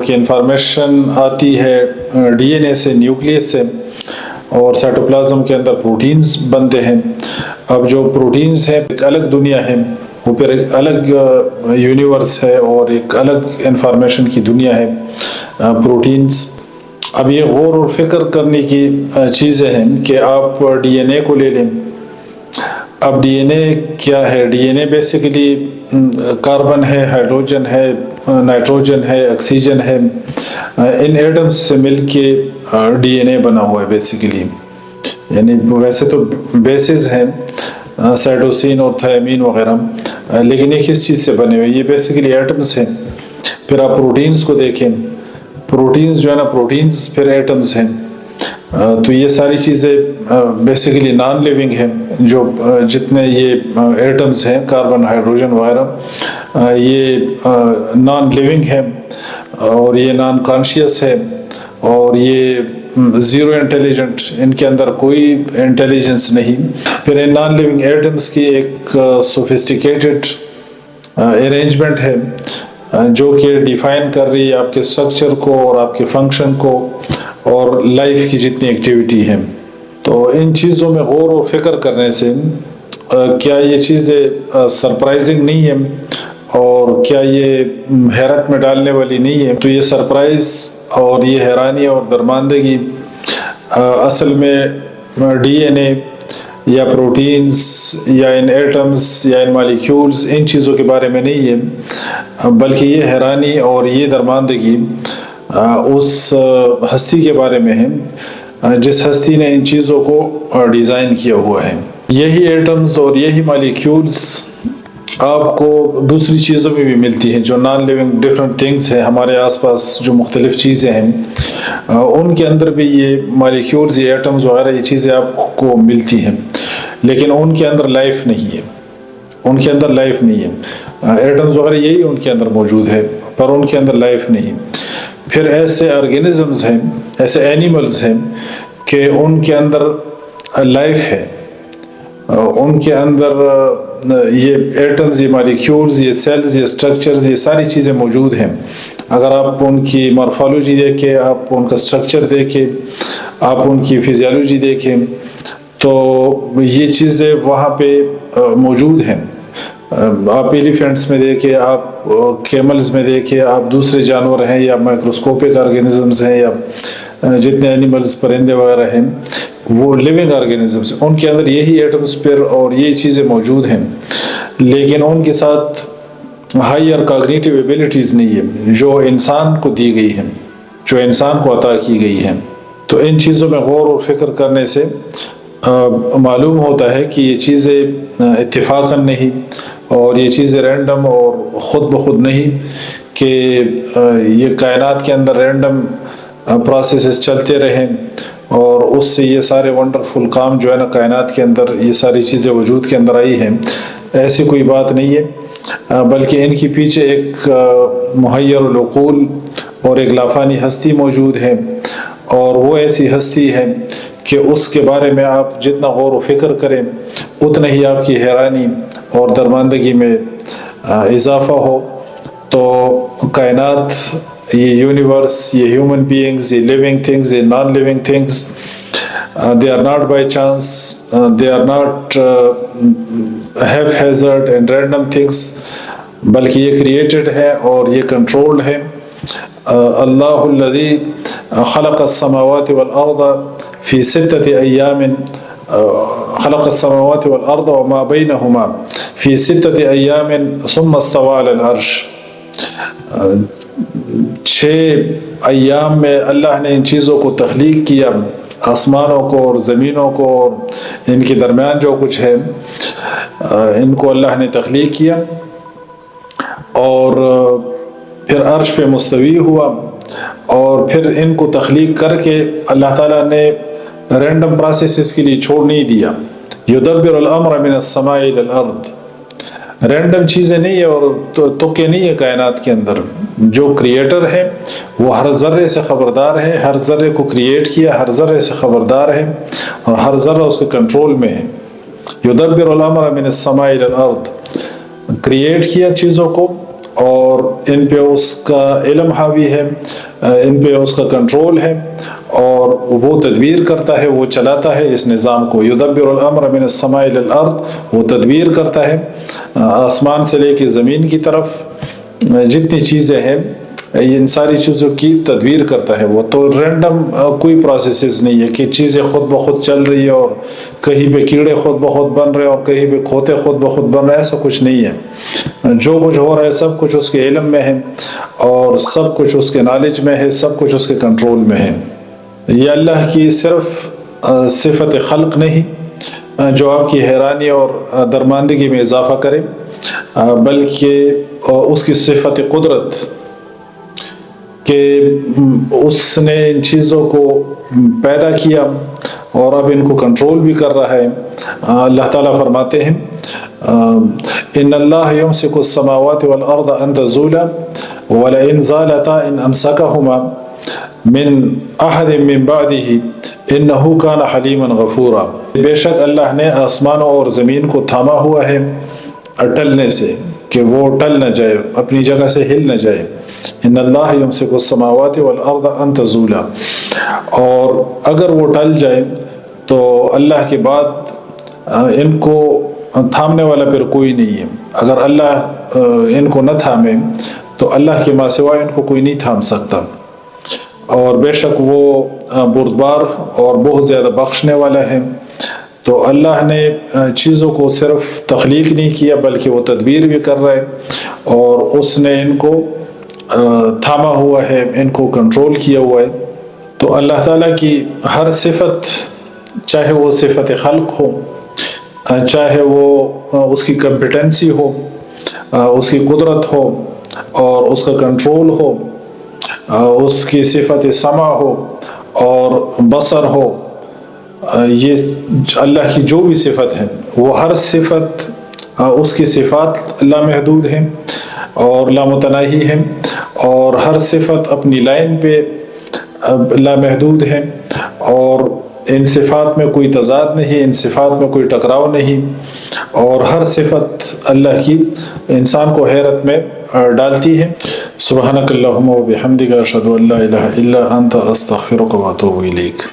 کہ انفارمیشن آتی ہے ڈی این اے سے، نیوکلیس سے، اور سائٹوپلازم کے اندر پروٹینز بنتے ہیں۔ اب جو پروٹینز ہیں ایک الگ دنیا ہے، وہ پھر ایک الگ یونیورس ہے اور ایک الگ انفارمیشن کی دنیا ہے پروٹینز۔ اب یہ غور و فکر کرنے کی چیزیں ہیں کہ آپ ڈی این اے کو لے لیں۔ اب ڈی این اے کیا ہے؟ ڈی این اے بیسیکلی کاربن ہے، ہائیڈروجن ہے، نائٹروجن ہے، آکسیجن ہے، ان ایٹمز سے مل کے ڈی این اے بنا ہوا ہے بیسیکلی۔ یعنی ویسے تو بیسز ہیں سائٹوسین اور تھیامین وغیرہ، لیکن ایک اس چیز سے بنے ہوئے، یہ بیسیکلی ایٹمز ہیں۔ پھر آپ پروٹینز کو دیکھیں، پروٹینز جو ہے نا، پروٹینز پھر ایٹمز ہیں۔ تو یہ ساری چیزیں بیسیکلی نان لیونگ ہیں، جو جتنے یہ ایٹمز ہیں کاربن، ہائیڈروجن وغیرہ، یہ نان لیونگ ہیں اور یہ نان کانشیس ہے، اور یہ زیرو انٹیلیجنٹ، ان کے اندر کوئی انٹیلیجنس نہیں۔ پھر ان نان لیونگ ایٹمز کی ایک سوفسٹیکیٹڈ ارینجمنٹ ہے جو کہ ڈیفائن کر رہی ہے آپ کے اسٹرکچر کو اور آپ کے فنکشن کو اور لائف کی جتنی ایکٹیویٹی ہے۔ تو ان چیزوں میں غور و فکر کرنے سے کیا یہ چیزیں سرپرائزنگ نہیں ہیں اور کیا یہ حیرت میں ڈالنے والی نہیں ہے؟ تو یہ سرپرائز اور یہ حیرانی اور درماندگی اصل میں ڈی این اے یا پروٹینز یا ان ایٹمز یا ان مالیکیولز، ان چیزوں کے بارے میں نہیں ہے، بلکہ یہ حیرانی اور یہ درماندگی اس ہستی کے بارے میں ہے جس ہستی نے ان چیزوں کو ڈیزائن کیا ہوا ہے۔ یہی ایٹمز اور یہی مالیکیولز آپ کو دوسری چیزوں میں بھی ملتی ہیں، جو نان لیونگ ڈفرینٹ تھنگس ہیں ہمارے آس پاس، جو مختلف چیزیں ہیں ان کے اندر بھی یہ مالیکیولز، یہ ایٹمز وغیرہ یہ چیزیں آپ کو ملتی ہیں، لیکن ان کے اندر لائف نہیں ہے، ان کے اندر لائف نہیں ہے۔ ایٹمز وغیرہ یہی ان کے اندر موجود ہے، پر ان کے اندر لائف نہیں۔ پھر ایسے آرگینزمز ہیں، ایسے اینیملز ہیں کہ ان کے اندر لائف ہے، ان کے اندر یہ ایٹمز، یہ مالیکیولز، یہ سیلز، یہ اسٹرکچرز، یہ ساری چیزیں موجود ہیں۔ اگر آپ ان کی مارفالوجی دیکھیں، آپ ان کا اسٹرکچر دیکھیں، آپ ان کی فزیالوجی دیکھیں، تو یہ چیزیں وہاں پہ موجود ہیں۔ آپ ایلیفینٹس میں دیکھیں، آپ کیملز میں دیکھیں، آپ دوسرے جانور ہیں یا مائکروسکوپک آرگینزمز ہیں یا جتنے اینیملز، پرندے وغیرہ ہیں، وہ لیونگ آرگینزمز ہیں، ان کے اندر یہی ایٹمز پر اور یہ چیزیں موجود ہیں، لیکن ان کے ساتھ ہائر کاگنیٹیو ایبیلٹیز نہیں ہیں جو انسان کو دی گئی ہیں، جو انسان کو عطا کی گئی ہیں۔ تو ان چیزوں میں غور و فکر کرنے سے معلوم ہوتا ہے کہ یہ چیزیں اتفاقاً نہیں، اور یہ چیزیں رینڈم اور خود بخود نہیں، کہ یہ کائنات کے اندر رینڈم پروسیسز چلتے رہیں اور اس سے یہ سارے ونڈرفل کام جو ہے نا کائنات کے اندر یہ ساری چیزیں وجود کے اندر آئی ہیں، ایسی کوئی بات نہیں ہے، بلکہ ان کے پیچھے ایک محیر العقول اور ایک لافانی ہستی موجود ہے، اور وہ ایسی ہستی ہے کہ اس کے بارے میں آپ جتنا غور و فکر کریں اتنا ہی آپ کی حیرانی اور درماندگی میں اضافہ ہو۔ تو کائنات، یہ یونیورس، یہ ہیومن بینگز، یہ لیونگ تھنگز، یہ non living things, they are not by chance, they are not haphazard and random things، بلکہ یہ کریٹڈ ہے اور یہ کنٹرولڈ ہے۔ اللہ الذی خلق السماوات والارض فی 6 ایام، خلق السماوات والارض وما بینہما فی 6 ایام ثم استوى علی العرش۔ 6 ایام میں اللہ نے ان چیزوں کو تخلیق کیا، آسمانوں کو اور زمینوں کو اور ان کے درمیان جو کچھ ہے، ان کو اللہ نے تخلیق کیا، اور پھر عرش پہ مستوی ہوا، اور پھر ان کو تخلیق کر کے اللہ تعالیٰ نے رینڈم پروسیسز کے لیے چھوڑ نہیں دیا۔ یدبر الامر من السماء الى الارض، رینڈم چیزیں نہیں ہے اور تکے نہیں ہے کائنات کے اندر۔ جو کریٹر ہے وہ ہر ذرے سے خبردار ہے، ہر ذرے کو کریٹ کیا، ہر ذرے سے خبردار ہے، اور ہر ذرہ اس کے کنٹرول میں ہے۔ یدبر الامر من السماء الى الارض، کریٹ کیا چیزوں کو اور ان پہ اس کا علم حاوی ہے، ان پہ اس کا کنٹرول ہے، اور وہ تدبیر کرتا ہے، وہ چلاتا ہے اس نظام کو. یدبر الامر من السماء الى الارض، وہ تدبیر کرتا ہے آسمان سے لے کے زمین کی طرف جتنی چیزیں ہیں، ان ساری چیزوں کی تدبیر کرتا ہے وہ. تو رینڈم کوئی پروسیسز نہیں ہے کہ چیزیں خود بخود چل رہی ہے اور کہیں پہ کیڑے خود بخود بن رہے ہیں اور کہیں پہ کھوتے خود بخود بن رہے ہیں، ایسا کچھ نہیں ہے. جو کچھ ہو رہا ہے سب کچھ اس کے علم میں ہے، اور سب کچھ اس کے نالج میں ہے، سب کچھ اس کے کنٹرول میں ہے. یہ اللہ کی صرف صفت خلق نہیں جو آپ کی حیرانی اور درماندگی میں اضافہ کرے، بلکہ اس کی صفت قدرت کہ اس نے ان چیزوں کو پیدا کیا اور اب ان کو کنٹرول بھی کر رہا ہے. اللہ تعالیٰ فرماتے ہیں ان اللہ یمسک السماوات والارض ان تزولا ولئن زالتا ان امسکہما من احد من بعدہ انہ کان حلیما غفورا. بے شک اللہ نے آسمانوں اور زمین کو تھاما ہوا ہے ٹلنے سے، کہ وہ ٹل نہ جائے، اپنی جگہ سے ہل نہ جائے. ان اللہ یمسک السماوات والارض ان تزولا، اور اگر وہ ٹل جائے تو اللہ کے بعد ان کو تھامنے والا پھر کوئی نہیں ہے. اگر اللہ ان کو نہ تھامے تو اللہ کے ماں سوا ان کو کوئی نہیں تھام سکتا. اور بے شک وہ بردبار اور بہت زیادہ بخشنے والا ہے. تو اللہ نے چیزوں کو صرف تخلیق نہیں کیا بلکہ وہ تدبیر بھی کر رہا ہے، اور اس نے ان کو تھاما ہوا ہے، ان کو کنٹرول کیا ہوا ہے. تو اللہ تعالیٰ کی ہر صفت، چاہے وہ صفت خلق ہو، چاہے وہ اس کی کمپیٹنسی ہو، اس کی قدرت ہو اور اس کا کنٹرول ہو، اس کی صفت سمع ہو اور بصر ہو، یہ اللہ کی جو بھی صفت ہے وہ ہر صفت اس کی صفات لامحدود ہیں اور لامتناہی ہیں، اور ہر صفت اپنی لائن پہ لامحدود ہے، اور ان صفات میں کوئی تضاد نہیں، ان صفات میں کوئی ٹکراؤ نہیں، اور ہر صفت اللہ کی انسان کو حیرت میں ڈالتی ہے. سبحانک اللہم و بحمدک اشہد ان لا الہ الا انت استغفرک و اتوب الیک.